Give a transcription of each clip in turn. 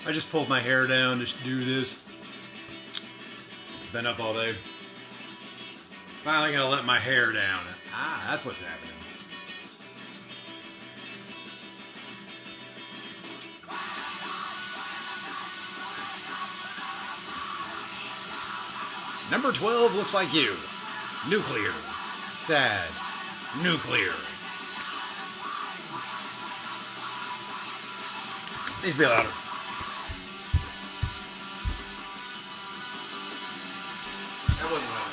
I just pulled my hair down to do this. It's been up all day. Finally gonna let my hair down. Ah, that's what's happening. Number 12 looks like you. Nuclear. Sad. Nuclear. Needs to be louder. That wasn't loud.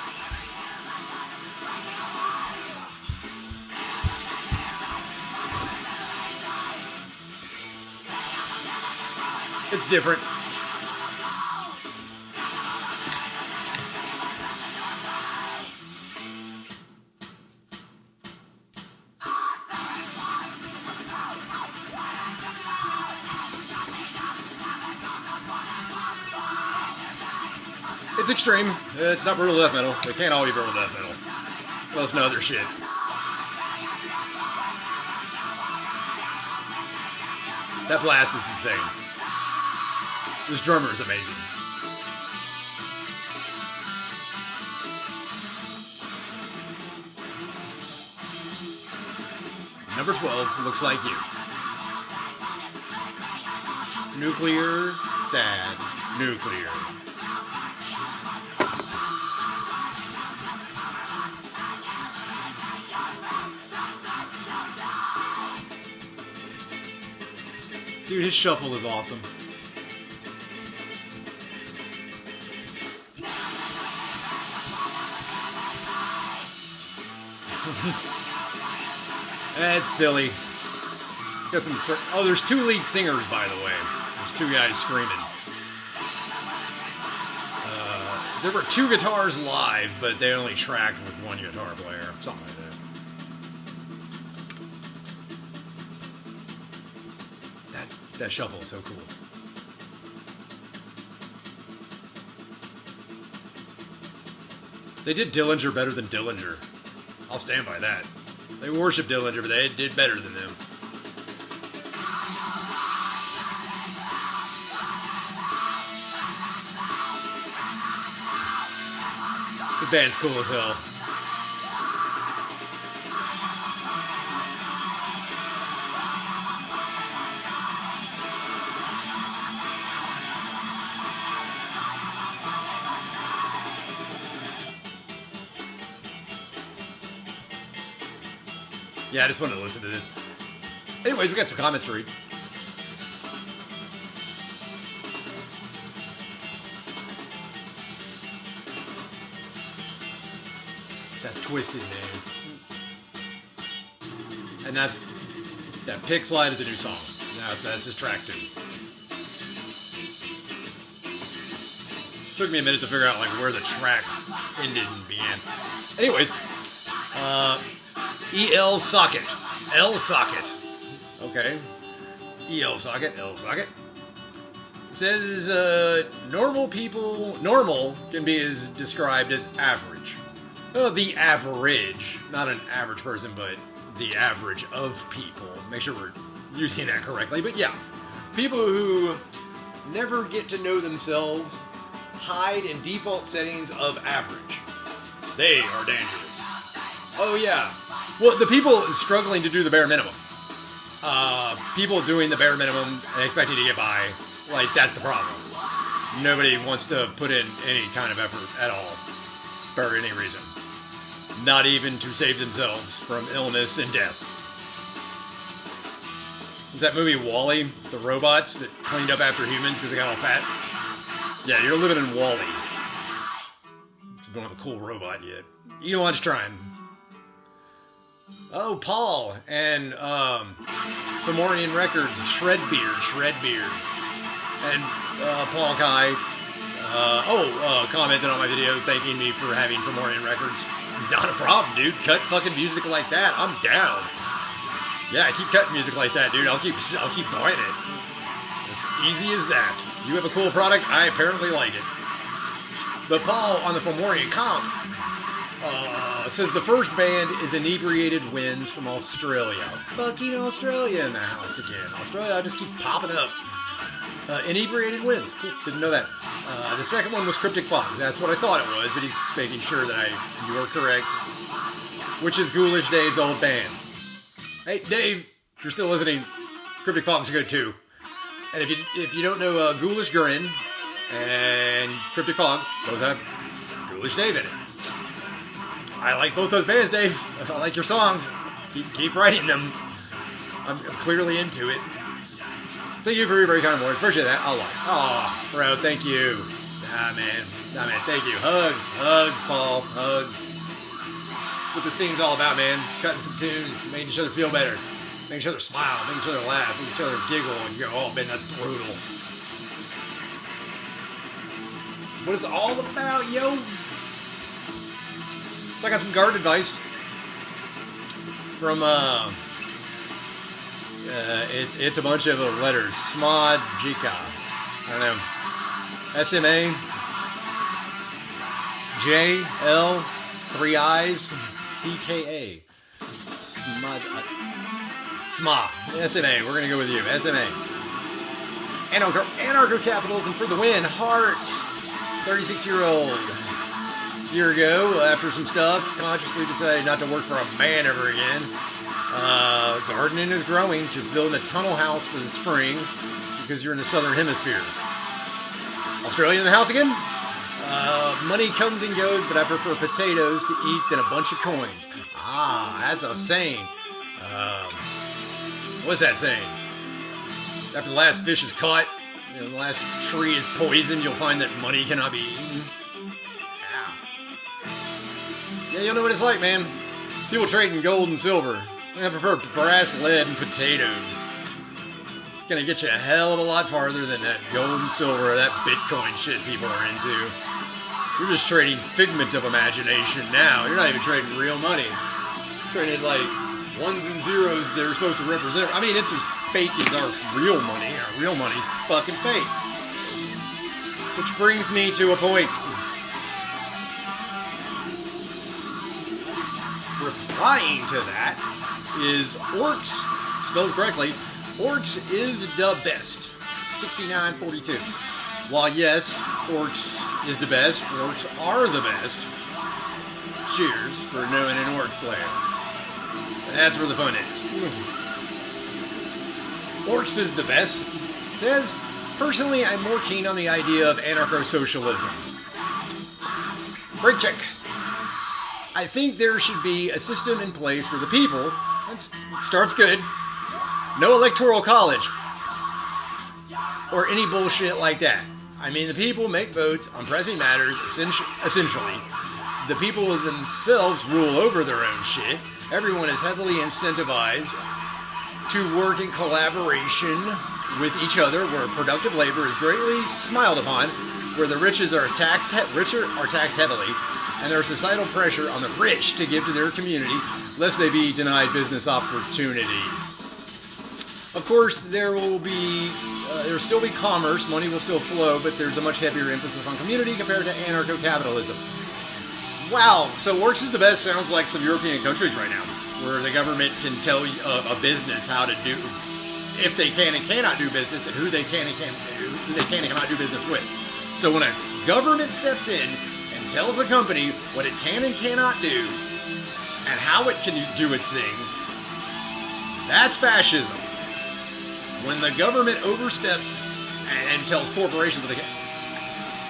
It's different. It's extreme. It's not brutal death metal. It can't all be brutal death metal. Well, it's no other shit. That blast is insane. This drummer is amazing. Number 12 looks like you. Nuclear, sad, nuclear. Dude, his shuffle is awesome. That's silly. Got some. Oh, there's two lead singers, by the way. There's two guys screaming. There were two guitars live, but they only tracked with one guitar player. Something like that. That shuffle is so cool. They did Dillinger better than Dillinger. I'll stand by that. They worship Dillinger, but they did better than them. The band's cool as hell. Yeah, I just wanted to listen to this. Anyways, we got some comments to read. That's Twisted, man. And that Pick Slide is a new song. That's his track too. Took me a minute to figure out like where the track ended and began. Anyways, EL Socket. L Socket. Okay. EL Socket. L Socket. Says, normal can be described as average. The average. Not an average person, but the average of people. Make sure we're using that correctly. But yeah, people who never get to know themselves hide in default settings of average. They are dangerous. Oh yeah. Well, the people struggling to do the bare minimum. People doing the bare minimum and expecting to get by, like, that's the problem. Nobody wants to put in any kind of effort at all, for any reason. Not even to save themselves from illness and death. Is that movie WALL-E? The robots that cleaned up after humans because they got all fat? Yeah, you're living in WALL-E. Just don't have a cool robot yet. You know what I'm trying. Oh, Paul and Fomorian Records, Shredbeard, and Paul Kai. Commented on my video thanking me for having Fomorian Records. Not a problem, dude. Cut fucking music like that. I'm down. Yeah, keep cutting music like that, dude. I'll keep buying it. As easy as that. You have a cool product. I apparently like it. But Paul on the Fomorian comp. Says the first band is Inebriated Winds from Australia. Fucking Australia in the house again. Australia just keeps popping up. Inebriated wins. Cool. Didn't know that. The second one was Cryptic Fog. That's what I thought it was, but he's making sure that you are correct. Which is Ghoulish Dave's old band. Hey, Dave, if you're still listening, Cryptic Fog's good too. And if you don't know Ghoulish Grin and Cryptic Fog, both have Ghoulish Dave in it. I like both those bands, Dave. I like your songs. Keep writing them. I'm clearly into it. Thank you for your very kind words. Appreciate that a lot. Aw, bro, thank you. Nah, man, thank you. Hugs, Paul, hugs. That's what this thing's all about, man. Cutting some tunes, making each other feel better, making each other smile, making each other laugh, making each other giggle, and you go, oh, man, that's brutal. That's what it's all about, yo. So I got some garden advice from, it's a bunch of letters. Smajika. I don't know. SMA. J, L, 3 I's, CKA. SMA. SMA. We're going to go with you. SMA. Anarcho-capitalism for the win. Heart. 36-year-old. Year ago, after some stuff, consciously decided not to work for a man ever again. Gardening is growing. Just building a tunnel house for the spring because you're in the southern hemisphere. Australia in the house again? Money comes and goes, but I prefer potatoes to eat than a bunch of coins. Ah, that's a saying. What's that saying? After the last fish is caught, the last tree is poisoned, you'll find that money cannot be eaten. Yeah, you'll know what it's like, man. People trading gold and silver. I prefer brass, lead, and potatoes. It's gonna get you a hell of a lot farther than that gold and silver or that Bitcoin shit people are into. You're just trading figment of imagination now. You're not even trading real money. You're trading like ones and zeros they're supposed to represent. I mean, it's as fake as our real money. Our real money's fucking fake. Which brings me to a point. Replying to that is Orcs, spelled correctly, Orcs is the best, 6942. While yes, Orcs is the best, Orcs are the best, cheers for knowing an Orc player. That's where the fun is. Orcs is the best, says, personally I'm more keen on the idea of anarcho-socialism. Break check. I think there should be a system in place for the people. That starts good. No electoral college. Or any bullshit like that. I mean, the people make votes on pressing matters, essentially. The people themselves rule over their own shit. Everyone is heavily incentivized to work in collaboration with each other, where productive labor is greatly smiled upon, where the richer are taxed heavily, and there's societal pressure on the rich to give to their community, lest they be denied business opportunities. Of course, there will still be commerce, money will still flow, but there's a much heavier emphasis on community compared to anarcho-capitalism. Wow, so Orcs is the best sounds like some European countries right now, where the government can tell a business how to do, if they can and cannot do business, and who they can and cannot do business with. So when a government steps in tells a company what it can and cannot do and how it can do its thing, that's fascism. When the government oversteps and tells corporations what they can.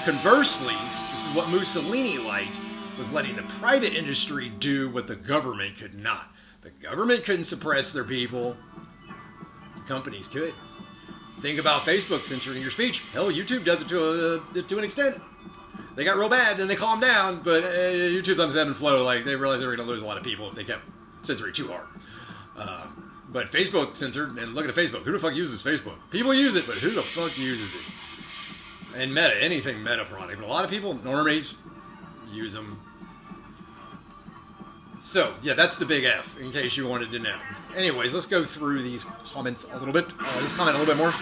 Conversely, this is what Mussolini liked, was letting the private industry do what the government could not. The government couldn't suppress their people. The companies could. Think about Facebook censoring your speech. Hell, YouTube does it to an extent. They got real bad, then they calmed down, but YouTube's on this ebb and flow. Like, they realized they were going to lose a lot of people if they kept censoring too hard. But Facebook censored, and look at the Facebook. Who the fuck uses Facebook? People use it, but who the fuck uses it? And Meta, anything Meta product. But a lot of people, normies, use them. So, yeah, that's the big F, in case you wanted to know. Anyways, let's go through these comments a little bit. This comment a little bit more.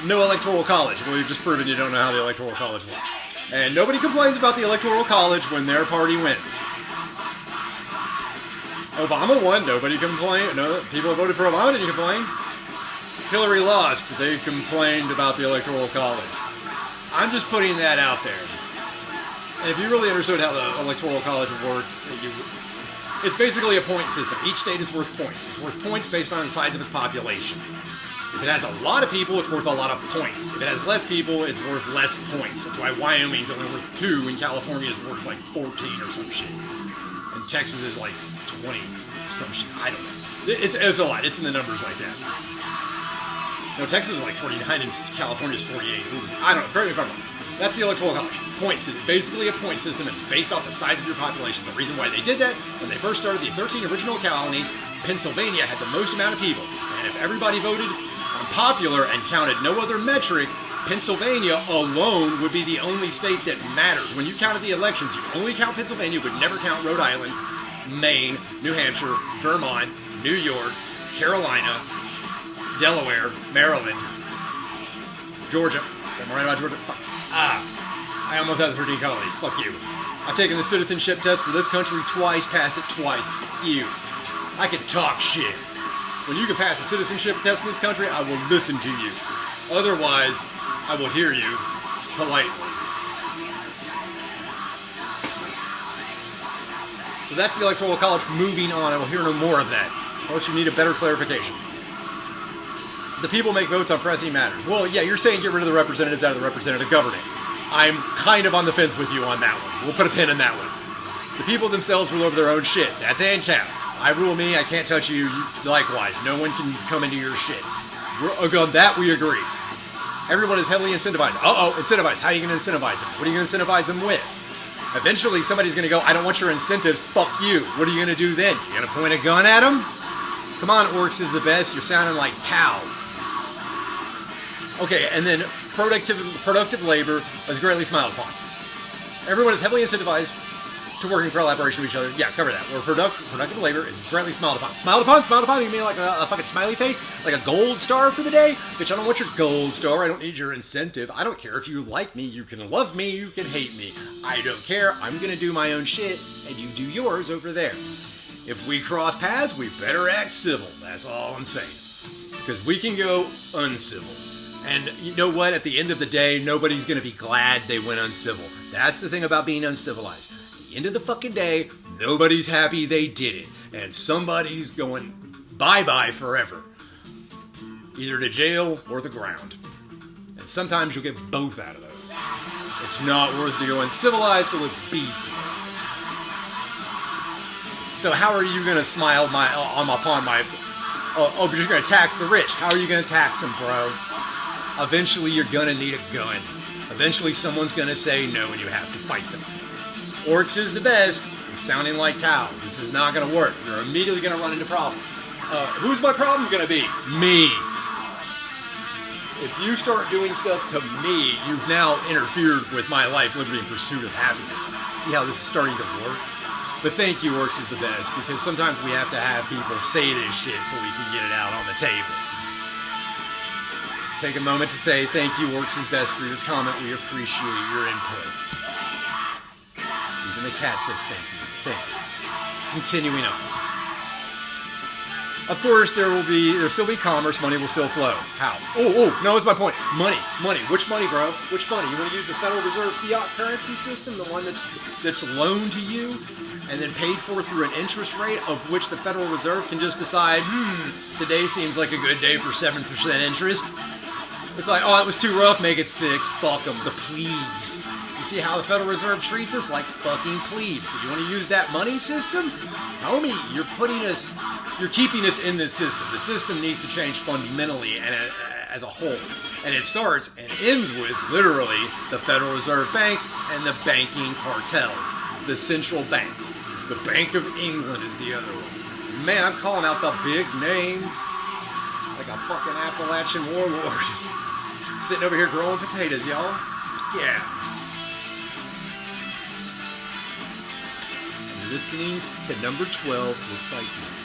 No electoral college. Well, you've just proven you don't know how the electoral college works. And nobody complains about the electoral college when their party wins. Obama won. Nobody complained. No, people voted for Obama. Didn't complain. Hillary lost. They complained about the Electoral College. I'm just putting that out there. And if you really understood how the Electoral College worked, it's basically a point system. Each state is worth points. It's worth points based on the size of its population. If it has a lot of people, it's worth a lot of points. If it has less people, it's worth less points. That's why Wyoming's only worth 2 and California is worth like 14 or some shit. And Texas is like 20 or some shit. I don't know. It's a lot. It's in the numbers like that. No, Texas is like 49 and California is 48. I don't know. Correct me if I'm wrong. That's the Electoral College. Points. It's basically a point system. It's based off the size of your population. The reason why they did that, when they first started the 13 original colonies, Pennsylvania had the most amount of people. And if everybody voted unpopular and counted no other metric, Pennsylvania alone would be the only state that mattered. When you counted the elections, you only count Pennsylvania, would never count Rhode Island, Maine, New Hampshire, Vermont, New York, Carolina, Delaware, Maryland, Georgia. Am I right about Georgia? I almost had the 13 colonies. Fuck you. I've taken the citizenship test for this country twice, passed it twice. Fuck you. I can talk shit. When you can pass a citizenship test in this country, I will listen to you. Otherwise, I will hear you politely. So that's the Electoral College. Moving on. I will hear no more of that. Unless you need a better clarification. The people make votes on pressing matters. Well, yeah, you're saying get rid of the representatives out of the representative governing. I'm kind of on the fence with you on that one. We'll put a pin in that one. The people themselves rule over their own shit. That's ANCAP. I rule me, I can't touch you. Likewise, no one can come into your shit. On that, we agree. Everyone is heavily incentivized. Incentivized. How are you going to incentivize them? What are you going to incentivize them with? Eventually, somebody's going to go, I don't want your incentives. Fuck you. What are you going to do then? You going to point a gun at them? Come on, Orcs is the best. You're sounding like Tao. Okay, and then productive labor is greatly smiled upon. Everyone is heavily incentivized to working for collaboration with each other. Yeah, cover that. Where productive labor is greatly smiled upon. Smiled upon? You mean like a fucking smiley face? Like a gold star for the day? Bitch, I don't want your gold star. I don't need your incentive. I don't care if you like me. You can love me. You can hate me. I don't care. I'm gonna do my own shit, and you do yours over there. If we cross paths, we better act civil. That's all I'm saying. Because we can go uncivil. And you know what? At the end of the day, nobody's going to be glad they went uncivil. That's the thing about being uncivilized. At the end of the fucking day, nobody's happy they did it. And somebody's going bye-bye forever. Either to jail or the ground. And sometimes you'll get both out of those. It's not worth to go uncivilized, so let's be civilized. So how are you going to smile upon my... Oh, but you're going to tax the rich. How are you going to tax them, bro? Eventually, you're going to need a gun. Eventually, someone's going to say no and you have to fight them. Orcs is the best. It's sounding like Tao. This is not going to work. You're immediately going to run into problems. Who's my problem going to be? Me. If you start doing stuff to me, you've now interfered with my life, liberty, and pursuit of happiness. See how this is starting to work? But thank you, Orcs is the best, because sometimes we have to have people say this shit so we can get it out on the table. Take a moment to say thank you, Orcs is best, for your comment. We appreciate your input. Even the cat says thank you. Thank you. Continuing on. Of course, there'll still be commerce. Money will still flow. How? No, that's my point. Money. Which money, bro? Which money? You want to use the Federal Reserve fiat currency system, the one that's loaned to you and then paid for through an interest rate of which the Federal Reserve can just decide, today seems like a good day for 7% interest. It's like, it was too rough, make it 6. Fuck them, the plebes. You see how the Federal Reserve treats us? Like fucking plebes. So you want to use that money system? Homie, you're keeping us in this system. The system needs to change fundamentally and as a whole. And it starts and ends with, literally, the Federal Reserve banks and the banking cartels. The central banks. The Bank of England is the other one. Man, I'm calling out the big names. Like a fucking Appalachian warlord. Sitting over here growing potatoes, y'all. Yeah. And listening to number 12 looks like me.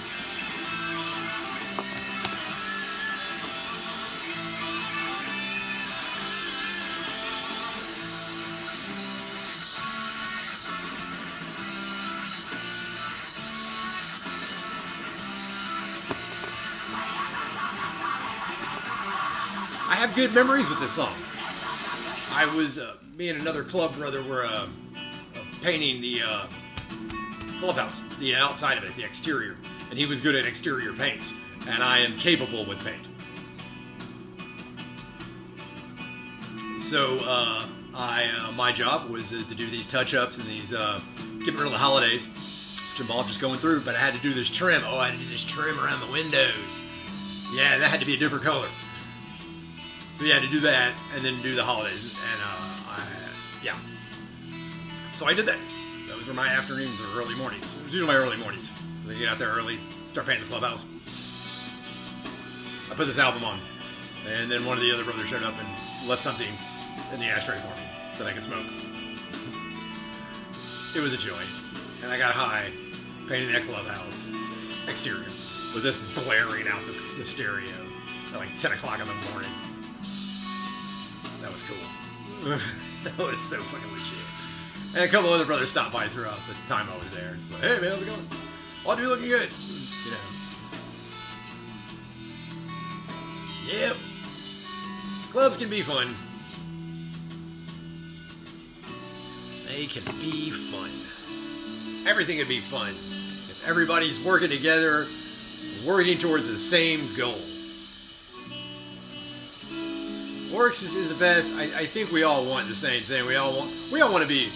have good memories with this song. I was, me and another club brother were painting the clubhouse, the outside of it, the exterior. And he was good at exterior paints. And I am capable with paint. So, my job was to do these touch-ups and these, getting rid of the holidays, which involved just going through, but I had to do this trim. Oh, I had to do this trim around the windows. Yeah, that had to be a different color. So you had to do that, and then do the holidays, and, yeah. So I did that. Those were my afternoons or early mornings. It was usually my early mornings. I get out there early, start painting the clubhouse. I put this album on, and then one of the other brothers showed up and left something in the ashtray for me that I could smoke. It was a joy, and I got high painting that clubhouse exterior with this blaring out the stereo at like 10 o'clock in the morning. That was cool. That was so fucking legit. And a couple other brothers stopped by throughout the time I was there. It's like, hey man, how's it going? Oh, dude, looking good. You know. Yep. Clubs can be fun. They can be fun. Everything can be fun if everybody's working together, working towards the same goal. Works is the best. I think we all want the same thing. We all want to be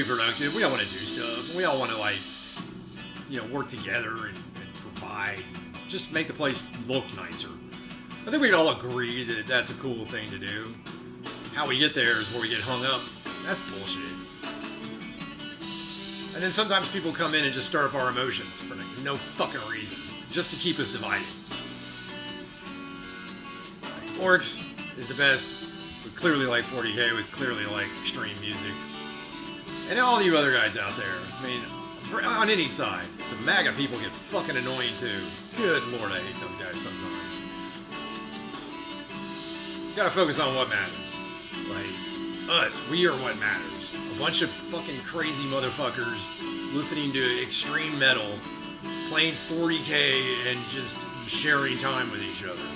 productive. We all want to do stuff. We all want to, like, you know, work together and provide. Just make the place look nicer. I think we can all agree that that's a cool thing to do. How we get there is where we get hung up. That's bullshit. And then sometimes people come in and just stir up our emotions for no fucking reason, just to keep us divided. Orcs is the best. We clearly like 40K. We clearly like extreme music. And all you other guys out there, I mean, on any side, some MAGA people get fucking annoying too. Good lord, I hate those guys sometimes. You gotta focus on what matters. Like, us, we are what matters. A bunch of fucking crazy motherfuckers listening to extreme metal, playing 40K, and just sharing time with each other.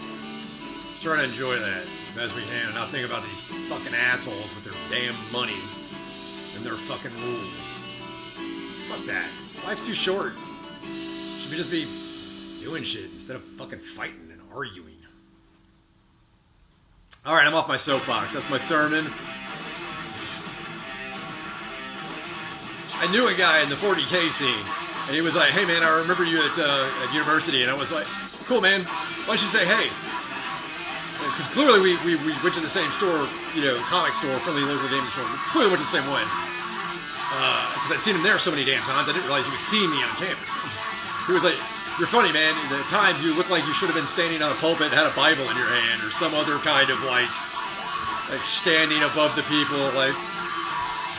Let's try to enjoy that as best we can and not think about these fucking assholes with their damn money and their fucking rules. Fuck that. Life's too short. Should we just be doing shit instead of fucking fighting and arguing? Alright, I'm off my soapbox. That's my sermon. I knew a guy in the 40K scene, and he was like, hey man, I remember you at university, and I was like, cool man, why don't you say hey? Because clearly we went to the same store, you know, comic store, friendly local gaming store. We clearly went to the same one. Because I'd seen him there so many damn times, I didn't realize he was seeing me on campus. He was like, you're funny, man. At times you look like you should have been standing on a pulpit and had a Bible in your hand, or some other kind of, like standing above the people, like,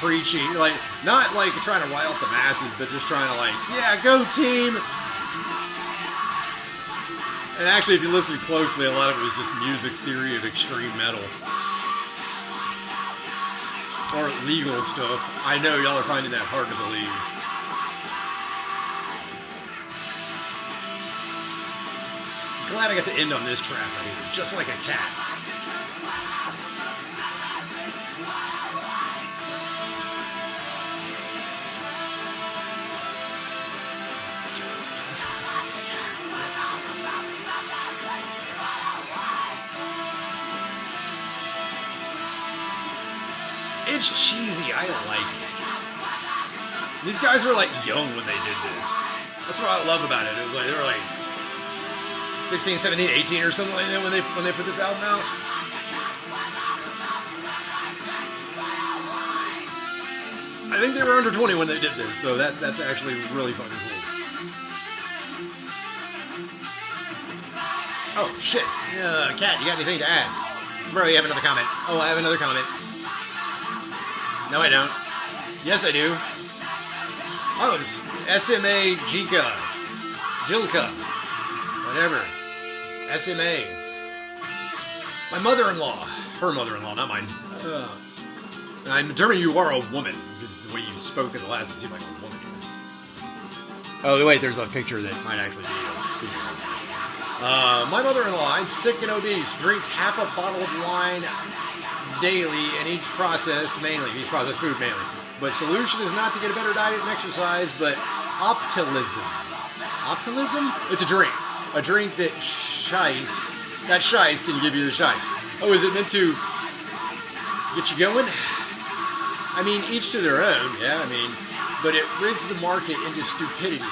preaching. Like, not, like, trying to rile up the masses, but just trying to, like, yeah, go team! And actually, if you listen closely, a lot of it was just music theory of extreme metal. Or legal stuff. I know y'all are finding that hard to believe. Glad I got to end on this track right here, just like a cat. It's cheesy, I don't like it. These guys were like young when they did this. That's what I love about it. It was like, they were like 16, 17, 18 or something like that when they put this album out. I think they were under 20 when they did this, so that's actually really fucking cool. Oh shit. Kat, you got anything to add? Bro, you have another comment. Oh, I have another comment. No, I don't. Yes, I do. Oh, it's SMA Jika. Jilka. Whatever. SMA. My mother-in-law. Her mother-in-law, not mine. I'm determined you are a woman, because the way you spoke in the last, it seemed like a woman. Oh, wait, there's a picture that might actually be a female. My mother-in-law, I'm sick and obese, drinks half a bottle of wine daily and eats processed food mainly. But solution is not to get a better diet and exercise, but optimism. Optimism? It's a drink. A drink that shice can give you the shice. Oh, is it meant to get you going? I mean, each to their own, yeah, but it rigs the market into stupidity.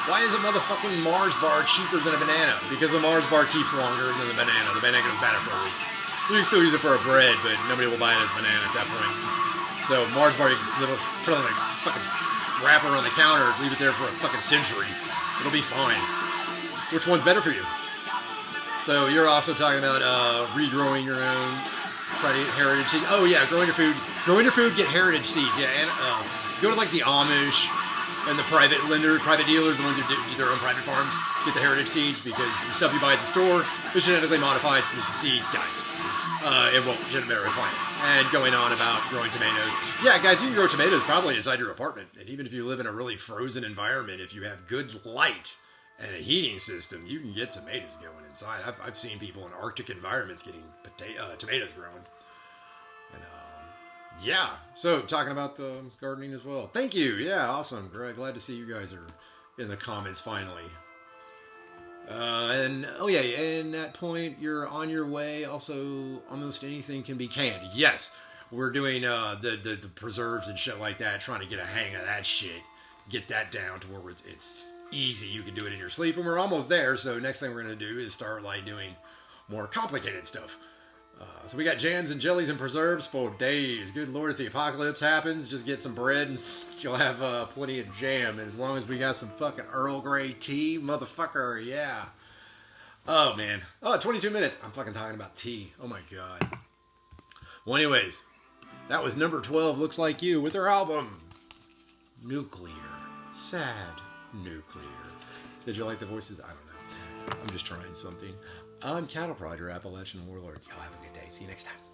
Why is a motherfucking Mars bar cheaper than a banana? Because the Mars bar keeps longer than the banana. The banana goes bad after a week. You can still use it for a bread, but nobody will buy it as a banana at that point. So Mars bar, you can put it on a fucking wrapper on the counter, leave it there for a fucking century. It'll be fine. Which one's better for you? So you're also talking about regrowing your own, try to get heritage seeds. Oh yeah, growing your food, get heritage seeds. Yeah, and go to like the Amish and the private dealers, the ones who do their own private farms, get the heritage seeds, because the stuff you buy at the store is genetically modified so that the seed dies. It won't genetically plant. And going on about growing tomatoes. Yeah, guys, you can grow tomatoes probably inside your apartment. And even if you live in a really frozen environment, if you have good light and a heating system, you can get tomatoes going inside. I've seen people in Arctic environments getting tomatoes grown. And yeah, so talking about gardening as well. Thank you. Yeah, awesome. Glad to see you guys are in the comments finally. And oh yeah, and that point, you're on your way. Also, almost anything can be canned. Yes, we're doing the preserves and shit like that, trying to get a hang of that shit, get that down to where it's easy. You can do it in your sleep, and we're almost there. So next thing we're gonna do is start like doing more complicated stuff. So we got jams and jellies and preserves for days. Good Lord, if the apocalypse happens, just get some bread and you'll have plenty of jam. And as long as we got some fucking Earl Grey tea, motherfucker, yeah. Oh, man. Oh, 22 minutes. I'm fucking talking about tea. Oh, my God. Well, anyways, that was number 12, Looks Like You, with their album, Nuclear. Sad Nuclear. Did you like the voices? I don't know. I'm just trying something. I'm Cattle Prod, your Appalachian warlord. Y'all have a good day. See you next time.